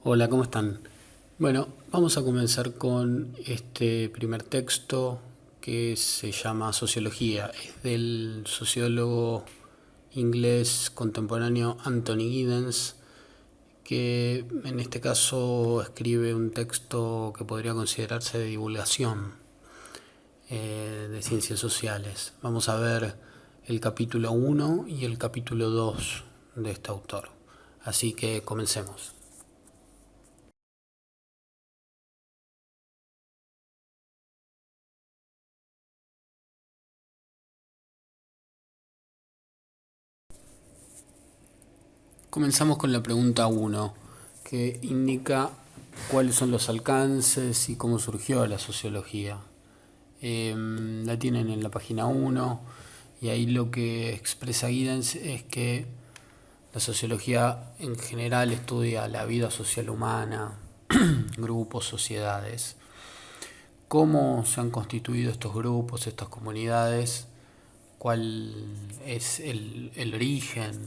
Hola, ¿cómo están? Bueno, vamos a comenzar con este primer texto que se llama Sociología. Es del sociólogo inglés contemporáneo Anthony Giddens, que en este caso escribe un texto que podría considerarse de divulgación de ciencias sociales. Vamos a ver el capítulo 1 y el capítulo 2 de este autor. Así que comencemos. Comenzamos con la pregunta 1, que indica cuáles son los alcances y cómo surgió la sociología. La tienen en la página 1 y ahí lo que expresa Giddens es que la sociología en general estudia la vida social humana, grupos, sociedades, cómo se han constituido estos grupos, estas comunidades, cuál es el origen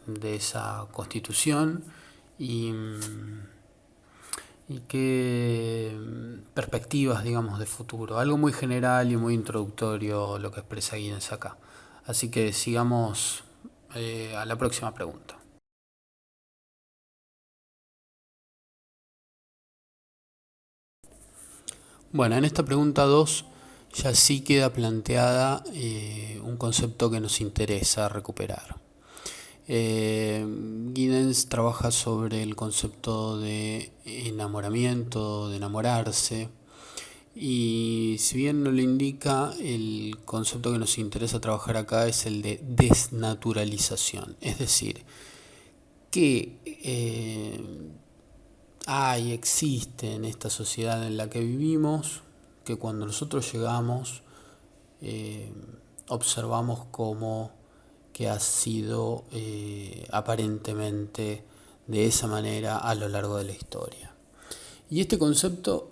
de esa constitución y, y qué perspectivas, digamos, de futuro. Algo muy general y muy introductorio lo que expresa Giddens acá. Así que sigamos a la próxima pregunta. Bueno, en esta pregunta 2 ya sí queda planteada un concepto que nos interesa recuperar. Giddens trabaja sobre el concepto de enamoramiento, de enamorarse, y si bien no lo indica, el concepto que nos interesa trabajar acá es el de desnaturalización, es decir, que existe en esta sociedad en la que vivimos, que cuando nosotros llegamos eh, observamos como que ha sido aparentemente de esa manera a lo largo de la historia. Y este concepto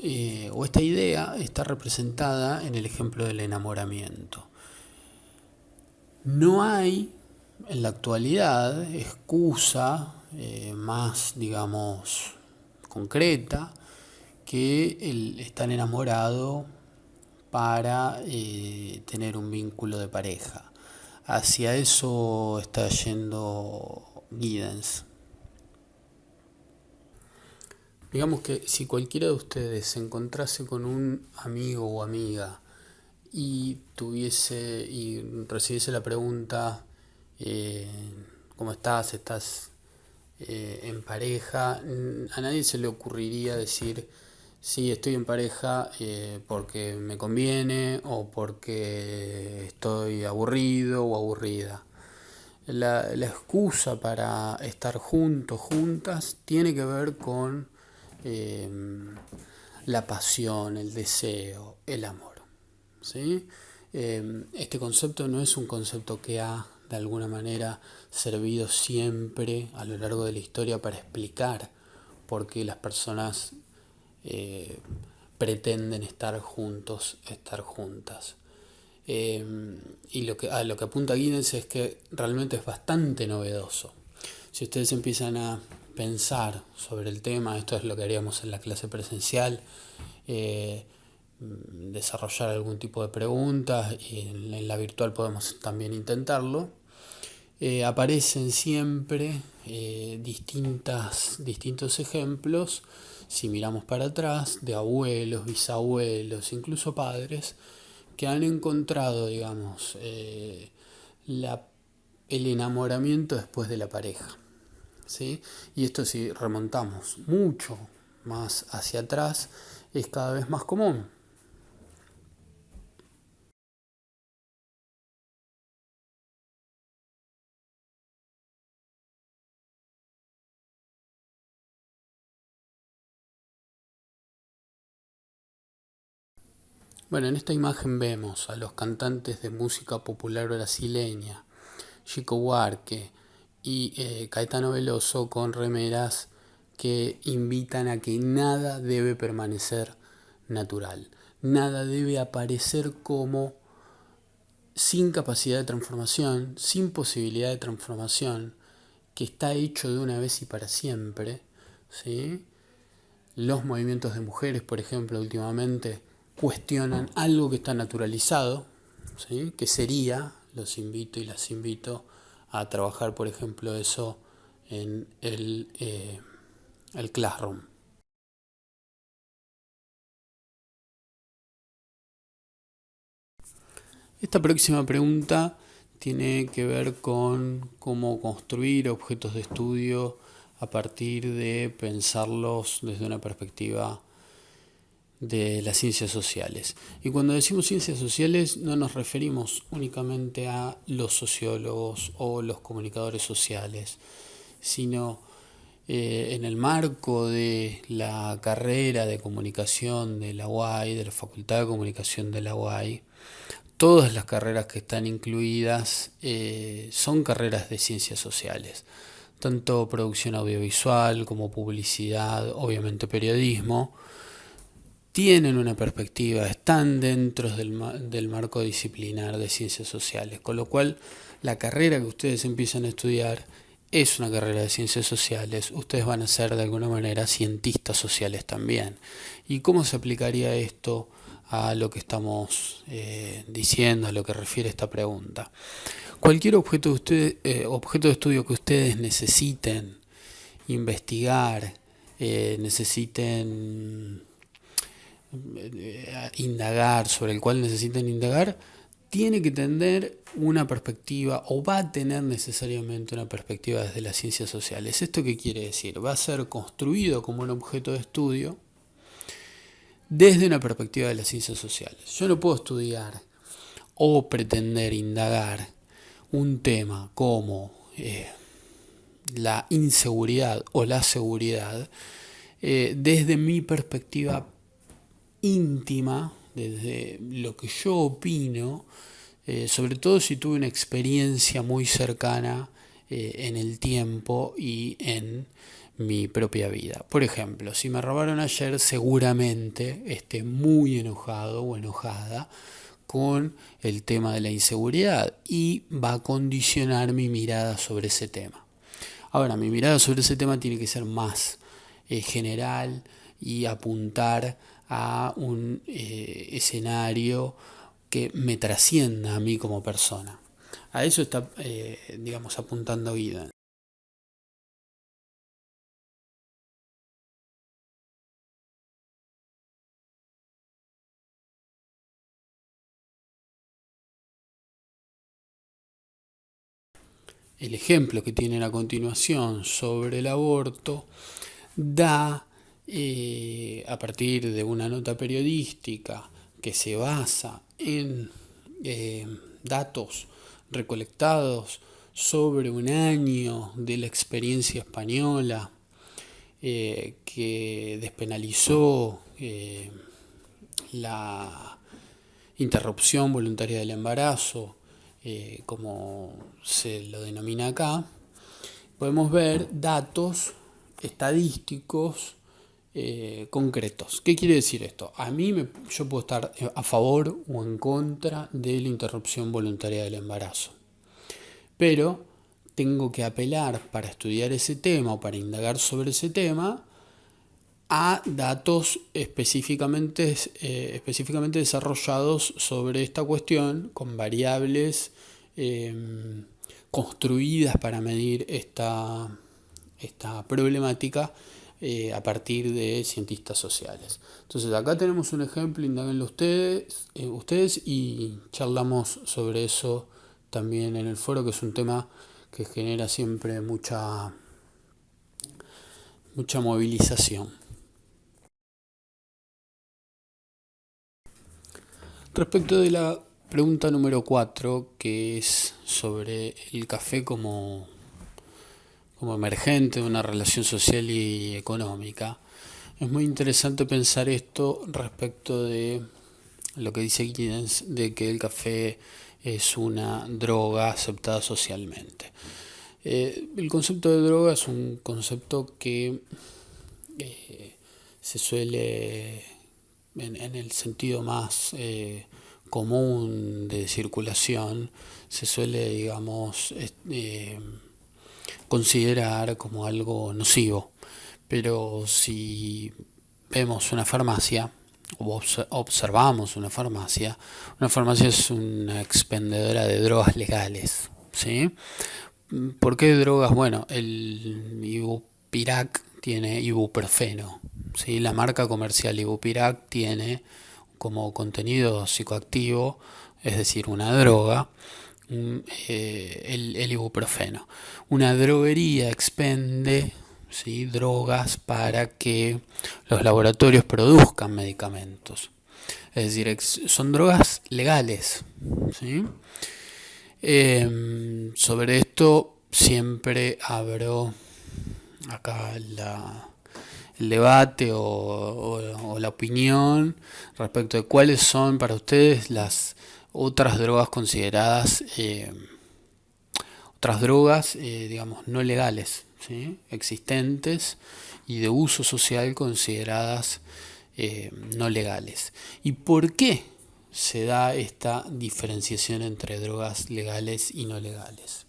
o esta idea está representada en el ejemplo del enamoramiento. No hay en la actualidad excusa más, digamos, concreta que el estar enamorado para tener un vínculo de pareja. Hacia eso está yendo Giddens. Digamos que si cualquiera de ustedes se encontrase con un amigo o amiga y recibiese la pregunta eh, ¿cómo estás? ¿Estás en pareja? A nadie se le ocurriría decir sí, estoy en pareja porque me conviene o porque estoy aburrido o aburrida. La excusa para estar juntos, juntas, tiene que ver con eh, la pasión, el deseo, el amor. ¿Sí? Este concepto no es un concepto que ha de alguna manera servido siempre a lo largo de la historia para explicar por qué las personas eh, pretenden estar juntos, estar juntas. Y a lo que apunta Giddens es que realmente es bastante novedoso. Si ustedes empiezan a pensar sobre el tema, esto es lo que haríamos en la clase presencial, eh, desarrollar algún tipo de preguntas y en la virtual podemos también intentarlo. Aparecen siempre distintos ejemplos, si miramos para atrás, de abuelos, bisabuelos, incluso padres, que han encontrado, digamos, el enamoramiento después de la pareja. ¿Sí? Y esto, si remontamos mucho más hacia atrás, es cada vez más común. Bueno, en esta imagen vemos a los cantantes de música popular brasileña, Chico Buarque y Caetano Veloso, con remeras que invitan a que nada debe permanecer natural, nada debe aparecer como sin capacidad de transformación, sin posibilidad de transformación, que está hecho de una vez y para siempre, ¿sí? Los movimientos de mujeres, por ejemplo, últimamente cuestionan algo que está naturalizado, ¿sí? Que sería, los invito y las invito a trabajar, por ejemplo, eso en el Classroom. Esta próxima pregunta tiene que ver con cómo construir objetos de estudio a partir de pensarlos desde una perspectiva de las ciencias sociales. Y cuando decimos ciencias sociales no nos referimos únicamente a los sociólogos o los comunicadores sociales, sino en el marco de la carrera de comunicación de la UAI, de la Facultad de Comunicación de la UAI, todas las carreras que están incluidas son carreras de ciencias sociales, tanto producción audiovisual como publicidad, obviamente periodismo, tienen una perspectiva, están dentro del marco disciplinar de ciencias sociales, con lo cual la carrera que ustedes empiezan a estudiar es una carrera de ciencias sociales, ustedes van a ser de alguna manera cientistas sociales también. ¿Y cómo se aplicaría esto a lo que estamos diciendo, a lo que refiere esta pregunta? Cualquier objeto de estudio que ustedes necesiten investigar, necesiten indagar, sobre el cual necesiten indagar, tiene que tener una perspectiva o va a tener necesariamente una perspectiva desde las ciencias sociales. ¿Esto qué quiere decir? Va a ser construido como un objeto de estudio desde una perspectiva de las ciencias sociales. Yo no puedo estudiar o pretender indagar un tema como la inseguridad o la seguridad desde mi perspectiva íntima, desde lo que yo opino, sobre todo si tuve una experiencia muy cercana en el tiempo y en mi propia vida. Por ejemplo, si me robaron ayer, seguramente esté muy enojado o enojada con el tema de la inseguridad y va a condicionar mi mirada sobre ese tema. Ahora, mi mirada sobre ese tema tiene que ser más general y apuntar a un escenario que me trascienda a mí como persona. A eso está, digamos, apuntando Guida. El ejemplo que tienen a continuación sobre el aborto da, a partir de una nota periodística que se basa en datos recolectados sobre un año de la experiencia española que despenalizó la interrupción voluntaria del embarazo, como se lo denomina acá, podemos ver datos estadísticos concretos. ¿Qué quiere decir esto? Yo puedo estar a favor o en contra de la interrupción voluntaria del embarazo, pero tengo que apelar para estudiar ese tema o para indagar sobre ese tema a datos específicamente desarrollados sobre esta cuestión con variables construidas para medir esta problemática a partir de cientistas sociales. Entonces acá tenemos un ejemplo, indáguenlo ustedes y charlamos sobre eso también en el foro, que es un tema que genera siempre mucha movilización. Respecto de la pregunta número 4, que es sobre el café como emergente de una relación social y económica, es muy interesante pensar esto respecto de lo que dice Giddens, de que el café es una droga aceptada socialmente. El concepto de droga es un concepto que se suele, en el sentido más común de circulación, se suele, digamos, considerar como algo nocivo. Pero si vemos una farmacia o observamos una farmacia es una expendedora de drogas legales, ¿sí? ¿Por qué drogas? Bueno, el Ibupirac tiene ibuprofeno, ¿sí? La marca comercial Ibupirac tiene como contenido psicoactivo, es decir, una droga, el ibuprofeno. Una droguería expende, ¿sí?, drogas para que los laboratorios produzcan medicamentos. Es decir, son drogas legales, ¿sí? Sobre esto siempre abro acá el debate o la opinión respecto de cuáles son para ustedes las otras drogas consideradas, digamos, no legales, ¿sí?, existentes y de uso social consideradas no legales. ¿Y por qué se da esta diferenciación entre drogas legales y no legales?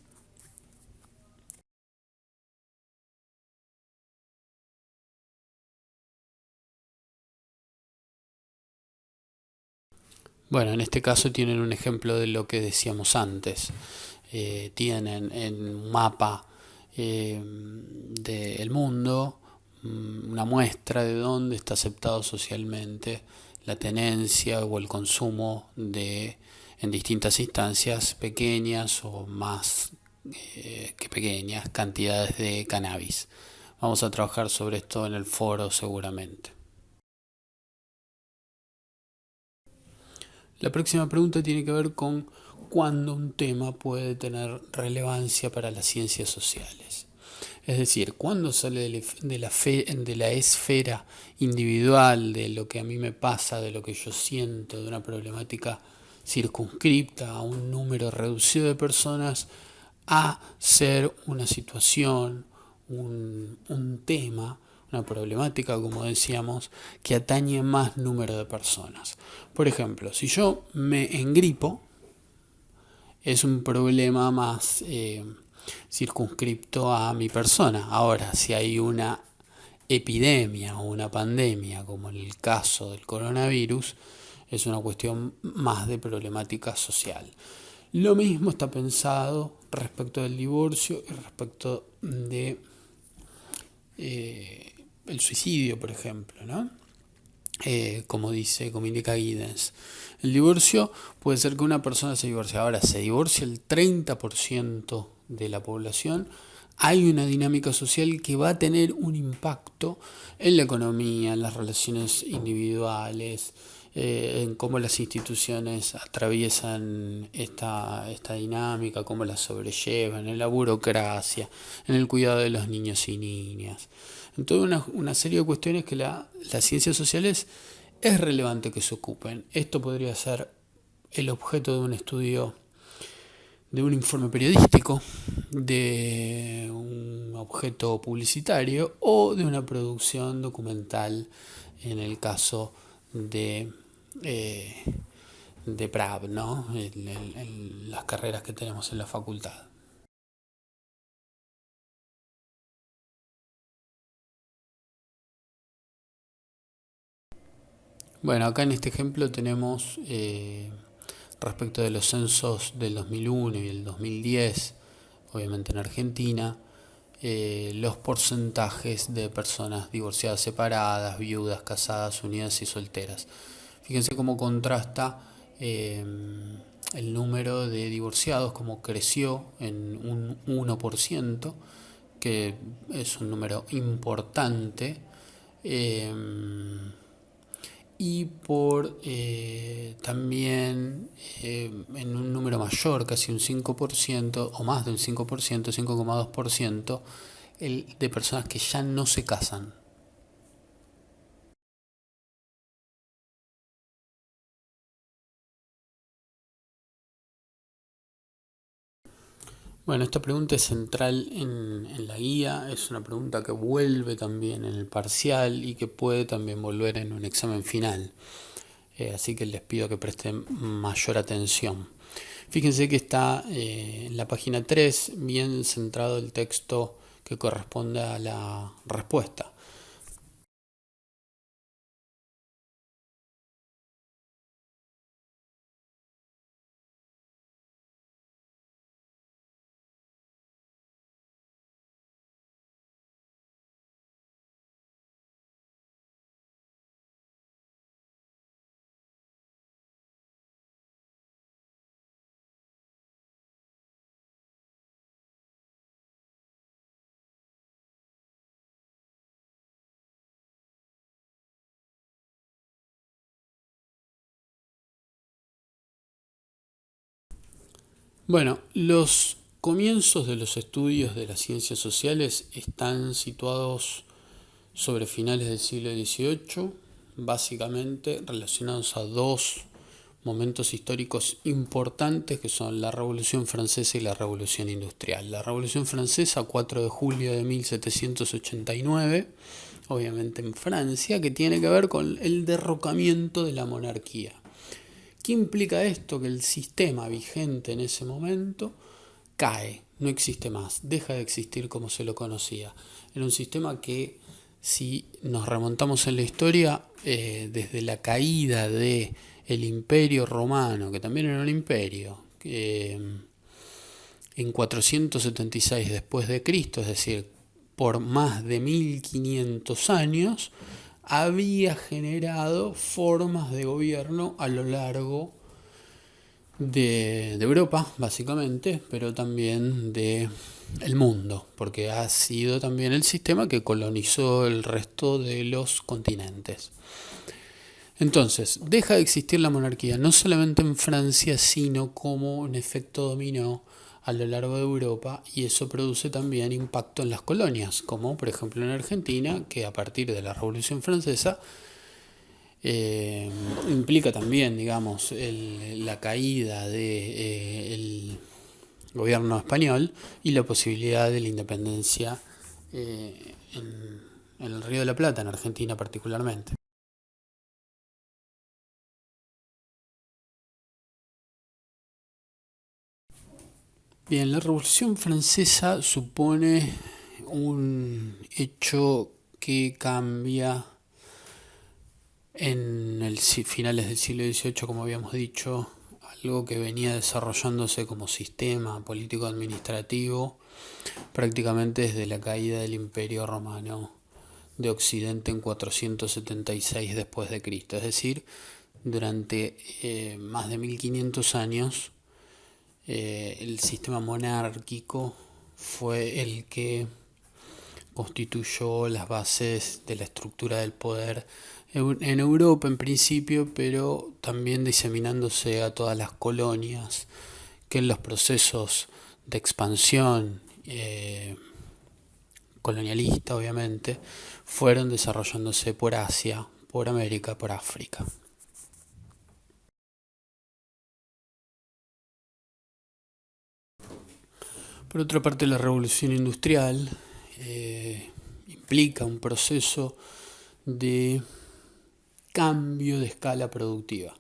Bueno, en este caso tienen un ejemplo de lo que decíamos antes. Tienen en un mapa del mundo una muestra de dónde está aceptado socialmente la tenencia o el consumo de, en distintas instancias, pequeñas o más que pequeñas cantidades de cannabis. Vamos a trabajar sobre esto en el foro seguramente. La próxima pregunta tiene que ver con cuándo un tema puede tener relevancia para las ciencias sociales. Es decir, cuándo sale de la esfera individual, de lo que a mí me pasa, de lo que yo siento, de una problemática circunscripta a un número reducido de personas, a ser una situación, un tema, una problemática, como decíamos, que atañe más número de personas. Por ejemplo, si yo me engripo, es un problema más circunscripto a mi persona. Ahora, si hay una epidemia o una pandemia, como en el caso del coronavirus, es una cuestión más de problemática social. Lo mismo está pensado respecto del divorcio y respecto de el suicidio, por ejemplo, ¿no? Como indica Giddens. El divorcio puede ser que una persona se divorcie. Ahora, se divorcia el 30% de la población. Hay una dinámica social que va a tener un impacto en la economía, en las relaciones individuales, en cómo las instituciones atraviesan esta dinámica, cómo la sobrellevan, en la burocracia, en el cuidado de los niños y niñas. En toda una serie de cuestiones que las ciencias sociales es relevante que se ocupen. Esto podría ser el objeto de un estudio, de un informe periodístico, de un objeto publicitario o de una producción documental en el caso eh, de PRAB, ¿no? Las carreras que tenemos en la facultad. Bueno, acá en este ejemplo tenemos respecto de los censos del 2001 y el 2010, obviamente en Argentina, los porcentajes de personas divorciadas, separadas, viudas, casadas, unidas y solteras. Fíjense cómo contrasta el número de divorciados, cómo creció en un 1%, que es un número importante. Eh, y por también en un número mayor, casi un 5% o más de un 5%, 5,2%, el de personas que ya no se casan. Bueno, esta pregunta es central en la guía, es una pregunta que vuelve también en el parcial y que puede también volver en un examen final. Así que les pido que presten mayor atención. Fíjense que está en la página 3 bien centrado el texto que corresponde a la respuesta. Bueno, los comienzos de los estudios de las ciencias sociales están situados sobre finales del siglo XVIII, básicamente relacionados a dos momentos históricos importantes que son la Revolución Francesa y la Revolución Industrial. La Revolución Francesa, 4 de julio de 1789, obviamente en Francia, que tiene que ver con el derrocamiento de la monarquía. ¿Qué implica esto? Que el sistema vigente en ese momento cae, no existe más, deja de existir como se lo conocía. Era un sistema que, si nos remontamos en la historia, desde la caída de el Imperio Romano, que también era un imperio, en 476 después de Cristo, es decir, por más de 1500 años, había generado formas de gobierno a lo largo de Europa, básicamente, pero también de el mundo, porque ha sido también el sistema que colonizó el resto de los continentes. Entonces, deja de existir la monarquía, no solamente en Francia, sino como un efecto dominó a lo largo de Europa, y eso produce también impacto en las colonias, como por ejemplo en Argentina, que a partir de la Revolución Francesa implica también, digamos, la caída del gobierno español y la posibilidad de la independencia en el Río de la Plata, en Argentina particularmente. Bien, la Revolución Francesa supone un hecho que cambia en el finales del siglo XVIII, como habíamos dicho, algo que venía desarrollándose como sistema político-administrativo prácticamente desde la caída del Imperio Romano de Occidente en 476 después de Cristo, es decir, durante más de 1500 años el sistema monárquico fue el que constituyó las bases de la estructura del poder en Europa en principio, pero también diseminándose a todas las colonias que en los procesos de expansión colonialista, obviamente, fueron desarrollándose por Asia, por América, por África. Por otra parte, la revolución industrial implica un proceso de cambio de escala productiva.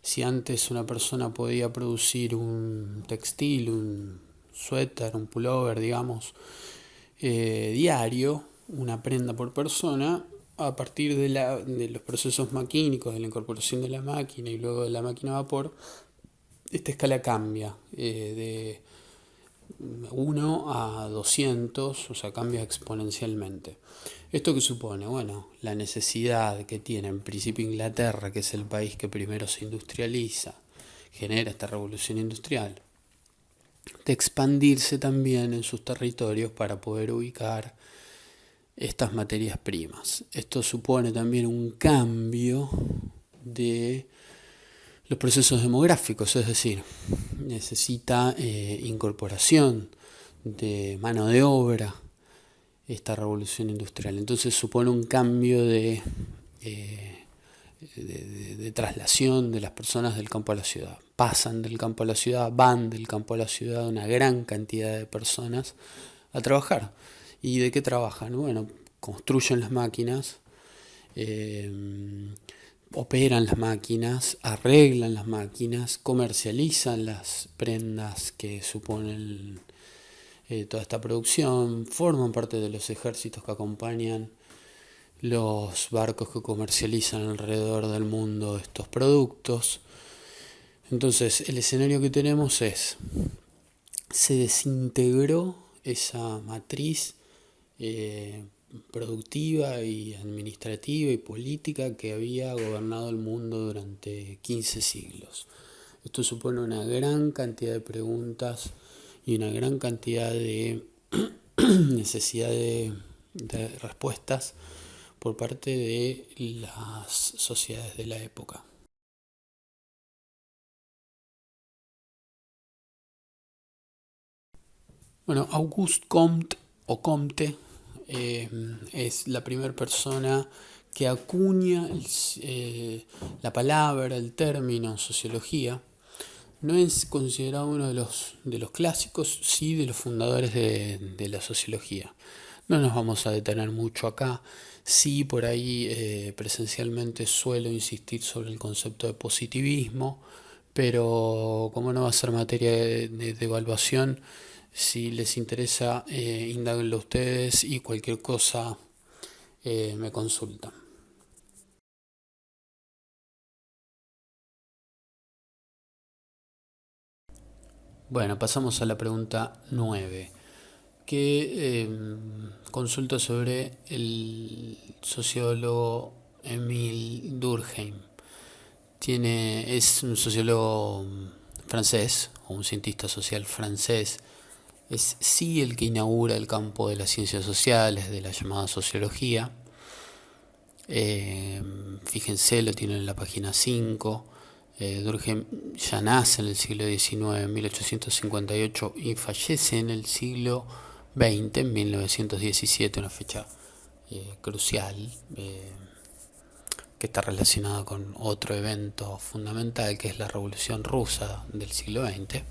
Si antes una persona podía producir un textil, un suéter, un pullover, digamos, diario, una prenda por persona, a partir de los procesos maquínicos, de la incorporación de la máquina y luego de la máquina a vapor, esta escala cambia de 1 a 200, o sea, cambia exponencialmente. ¿Esto qué supone? Bueno, la necesidad que tiene en principio Inglaterra, que es el país que primero se industrializa, genera esta revolución industrial, de expandirse también en sus territorios para poder ubicar estas materias primas. Esto supone también un cambio de los procesos demográficos, es decir, necesita incorporación de mano de obra esta revolución industrial. Entonces supone un cambio de traslación de las personas del campo a la ciudad. Pasan del campo a la ciudad, van del campo a la ciudad una gran cantidad de personas a trabajar. ¿Y de qué trabajan? Bueno, construyen las máquinas, operan las máquinas, arreglan las máquinas, comercializan las prendas que suponen toda esta producción, forman parte de los ejércitos que acompañan los barcos que comercializan alrededor del mundo estos productos. Entonces el escenario que tenemos es, se desintegró esa matriz productiva y administrativa y política que había gobernado el mundo durante 15 siglos. Esto supone una gran cantidad de preguntas y una gran cantidad de necesidad de respuestas por parte de las sociedades de la época. Bueno, Auguste Comte o Comte es la primera persona que acuña la palabra, el término sociología. No es considerado uno de los clásicos, sí de los fundadores de la sociología. No nos vamos a detener mucho acá. Sí, por ahí presencialmente suelo insistir sobre el concepto de positivismo, pero como no va a ser materia de evaluación, si les interesa, indáguenlo ustedes y cualquier cosa me consultan. Bueno, pasamos a la pregunta 9, que consulta sobre el sociólogo Emile Durkheim. Es un sociólogo francés, o un cientista social francés. Es sí el que inaugura el campo de las ciencias sociales, de la llamada sociología. Fíjense, lo tienen en la página 5. Durkheim ya nace en el siglo XIX, en 1858, y fallece en el siglo XX, en 1917, una fecha crucial, que está relacionada con otro evento fundamental, que es la Revolución Rusa del siglo XX.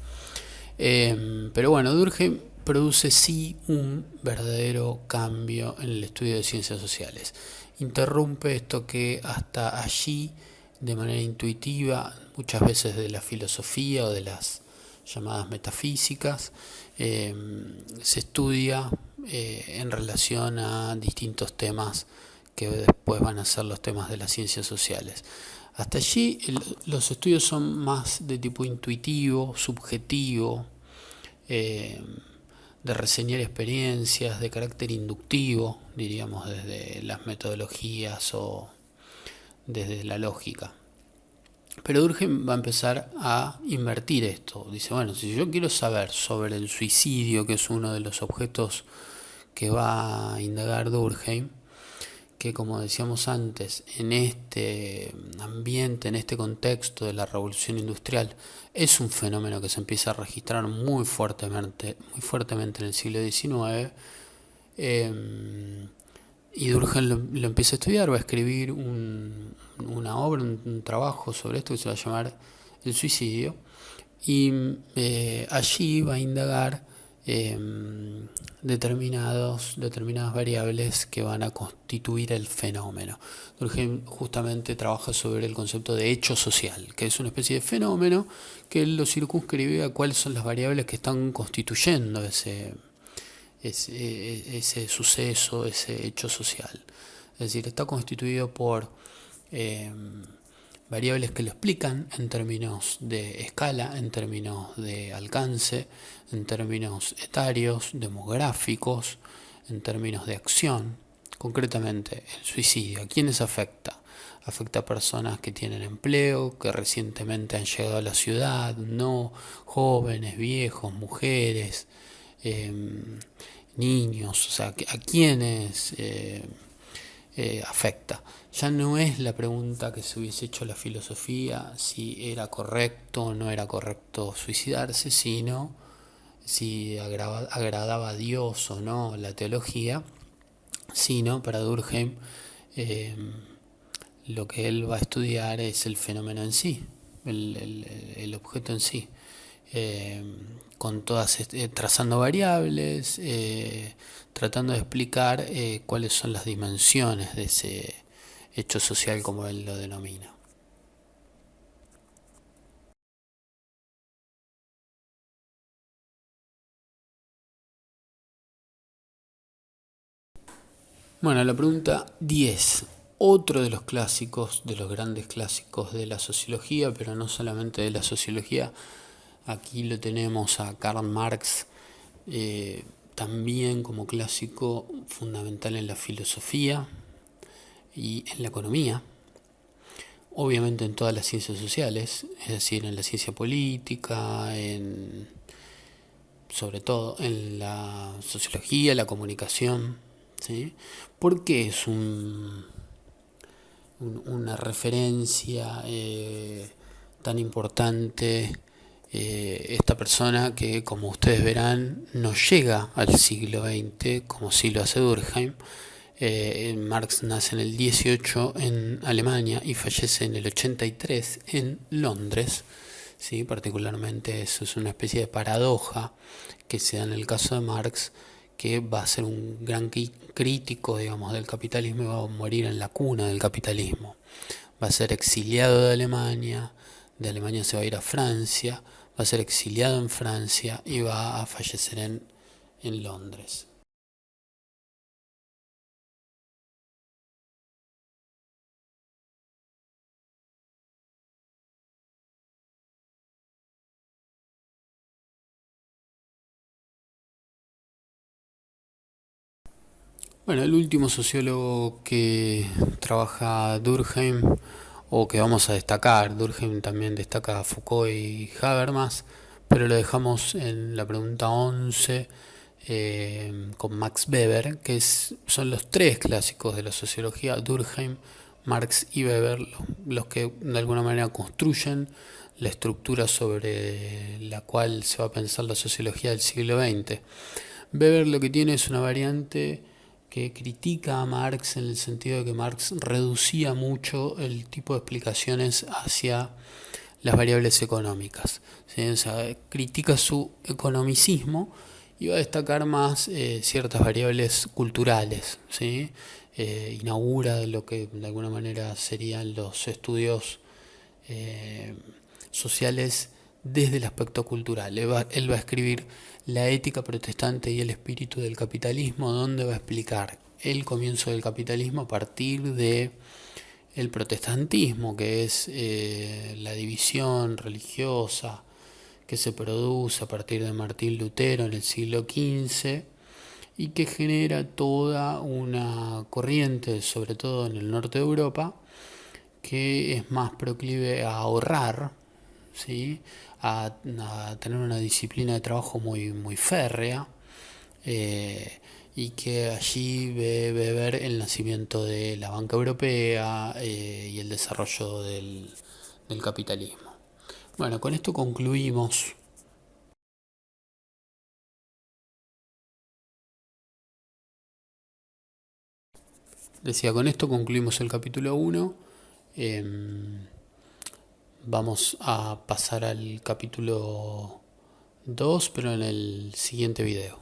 Pero bueno, Durkheim produce sí un verdadero cambio en el estudio de ciencias sociales. Interrumpe esto que hasta allí, de manera intuitiva, muchas veces de la filosofía o de las llamadas metafísicas, se estudia en relación a distintos temas que después van a ser los temas de las ciencias sociales. Hasta allí los estudios son más de tipo intuitivo, subjetivo, de reseñar experiencias, de carácter inductivo, diríamos desde las metodologías o desde la lógica. Pero Durkheim va a empezar a invertir esto. Dice, bueno, si yo quiero saber sobre el suicidio, que es uno de los objetos que va a indagar Durkheim, que como decíamos antes, en este ambiente, en este contexto de la revolución industrial, es un fenómeno que se empieza a registrar muy fuertemente en el siglo XIX, y Durkheim lo empieza a estudiar, va a escribir una obra, un trabajo sobre esto que se va a llamar El suicidio, y allí va a indagar determinadas variables que van a constituir el fenómeno. Durkheim justamente trabaja sobre el concepto de hecho social, que es una especie de fenómeno que él lo circunscribe a cuáles son las variables que están constituyendo ese suceso, ese hecho social. Es decir, está constituido por variables que lo explican en términos de escala, en términos de alcance, en términos etarios, demográficos, en términos de acción. Concretamente, el suicidio, ¿a quiénes afecta? Afecta a personas que tienen empleo, que recientemente han llegado a la ciudad, no, jóvenes, viejos, mujeres, niños, o sea, a quiénes afecta. Ya no es la pregunta que se hubiese hecho la filosofía si era correcto o no era correcto suicidarse, sino si agradaba a Dios o no la teología, sino para Durkheim lo que él va a estudiar es el fenómeno en sí, el objeto en sí, con todas trazando variables, tratando de explicar cuáles son las dimensiones de ese hecho social como él lo denomina. Bueno, la pregunta 10. Otro de los clásicos, de los grandes clásicos de la sociología, pero no solamente de la sociología. Aquí lo tenemos a Karl Marx, también como clásico fundamental en la filosofía y en la economía, obviamente en todas las ciencias sociales, es decir, en la ciencia política, sobre todo en la sociología, la comunicación. ¿Sí? ¿Por qué es una referencia tan importante esta persona que, como ustedes verán, no llega al siglo XX como sí lo hace Durkheim. Marx nace en el 18 en Alemania y fallece en el 83 en Londres. ¿Sí? Particularmente eso es una especie de paradoja que se da en el caso de Marx, que va a ser un gran crítico, digamos, del capitalismo y va a morir en la cuna del capitalismo. Va a ser exiliado de Alemania se va a ir a Francia, va a ser exiliado en Francia y va a fallecer en Londres. Bueno, el último sociólogo que trabaja Durkheim o que vamos a destacar, Durkheim también destaca a Foucault y Habermas, pero lo dejamos en la pregunta 11 con Max Weber, que son los tres clásicos de la sociología, Durkheim, Marx y Weber, los que de alguna manera construyen la estructura sobre la cual se va a pensar la sociología del siglo XX. Weber lo que tiene es una variante que critica a Marx en el sentido de que Marx reducía mucho el tipo de explicaciones hacia las variables económicas. ¿Sí? O sea, critica su economicismo y va a destacar más ciertas variables culturales. ¿Sí? Inaugura lo que de alguna manera serían los estudios eh, sociales desde el aspecto cultural. Él va a escribir La ética protestante y el espíritu del capitalismo, donde va a explicar el comienzo del capitalismo a partir de el protestantismo, que es la división religiosa que se produce a partir de Martín Lutero en el siglo XV y que genera toda una corriente, sobre todo en el norte de Europa, que es más proclive a ahorrar, ¿sí? A tener una disciplina de trabajo muy férrea, eh, y que allí ve ver el nacimiento de la banca europea y el desarrollo del capitalismo. Bueno, con esto concluimos. Decía, con esto concluimos el capítulo 1. Vamos a pasar al capítulo 2, pero en el siguiente video.